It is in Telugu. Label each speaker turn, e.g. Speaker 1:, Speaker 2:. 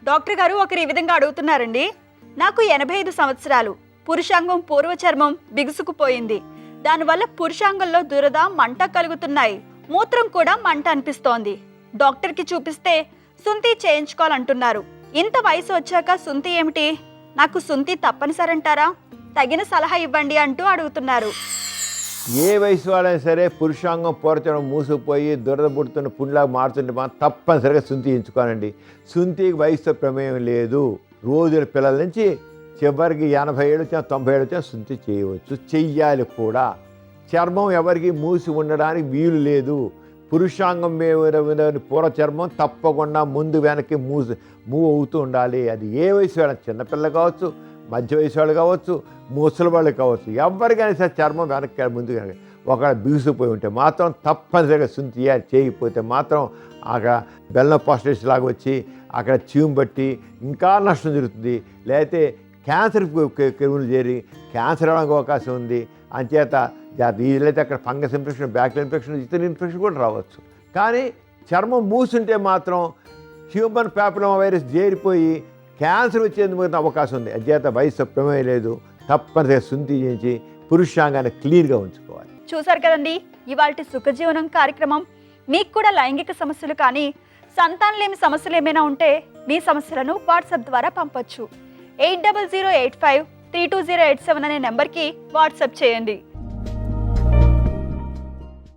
Speaker 1: డాక్టర్ గారు ఒకరు ఈ విధంగా అడుగుతున్నారండి. నాకు 85 సంవత్సరాలు, పురుషాంగం పూర్వ చర్మం బిగుసుకుపోయింది. దానివల్ల పురుషాంగంలో దురద మంట కలుగుతున్నాయి. మూత్రం కూడా మంట అనిపిస్తోంది. డాక్టర్కి చూపిస్తే సుంతి చేయించుకోవాలంటున్నారు. ఇంత వయసు వచ్చాక సుంతి ఏమిటి? నాకు సుంతి తప్పనిసరి అంటారా? తగిన సలహా ఇవ్వండి అంటూ అడుగుతున్నారు.
Speaker 2: ఏ వయసు వాళ్ళైనా సరే పురుషాంగం పూర్వచర్మం మూసుకుపోయి దురద పుడుతున్న పుండ్లాగా మారుతుంటే మాత్రం తప్పనిసరిగా సుంతి ఎంచుకోనండి. సుంతికి వయసుతో ప్రమేయం లేదు. రోజుల పిల్లల నుంచి చివరికి 80 ఏళ్ళు వచ్చినా 90 ఏళ్ళు వచ్చినా సుంతి చేయవచ్చు, చెయ్యాలి కూడా. చర్మం ఎవరికి మూసి ఉండడానికి వీలు లేదు. పురుషాంగం మీద పూర్వ చర్మం తప్పకుండా ముందు వెనక్కి మూవ్ అవుతూ ఉండాలి. అది ఏ వయసు వాళ్ళ, చిన్నపిల్ల కావచ్చు, మధ్య వయసు వాళ్ళు కావచ్చు, ముసలి వాళ్ళు కావచ్చు, ఎవరికైనా సరే చర్మం వెనక్కి ముందు వెనక్కి ఒకవేళ బిగుసిపోయి ఉంటే మాత్రం తప్పనిసరిగా సుంతి చేయకపోతే మాత్రం అక్కడ బెల్లం పాస్టేజ్ లాగా వచ్చి అక్కడ చీము బట్టి ఇంకా నష్టం జరుగుతుంది. లేకపోతే క్యాన్సర్ క్రిములు చేరి క్యాన్సర్ అవడానికి అవకాశం ఉంది. అంచేత వీలైతే అక్కడ ఫంగస్ ఇన్ఫెక్షన్, బ్యాక్టీరియల్ ఇన్ఫెక్షన్, ఇతర ఇన్ఫెక్షన్ కూడా రావచ్చు. కానీ చర్మం మూసుంటే మాత్రం హ్యూమన్ ప్యాపిలోమా వైరస్ చేరిపోయి క్యాన్సర్ వచ్చేందుకు అవకాశం ఉంది. అంచేత వయసు ప్రమేయం లేదు. తప్పనిసరిగా సుంతి చేయించి పురుషాంగాన్ని క్లీన్గా ఉంచుకోవాలి.
Speaker 1: చూసారు కదండి ఇవాల్టి సుఖజీవనం కార్యక్రమం. మీకు కూడా లైంగిక సమస్యలు కానీ సంతానలేమి సమస్యలు ఏమైనా ఉంటే మీ సమస్యలను వాట్సాప్ ద్వారా పంపొచ్చు. 8008532087 అనే నెంబర్కి వాట్సాప్ చేయండి.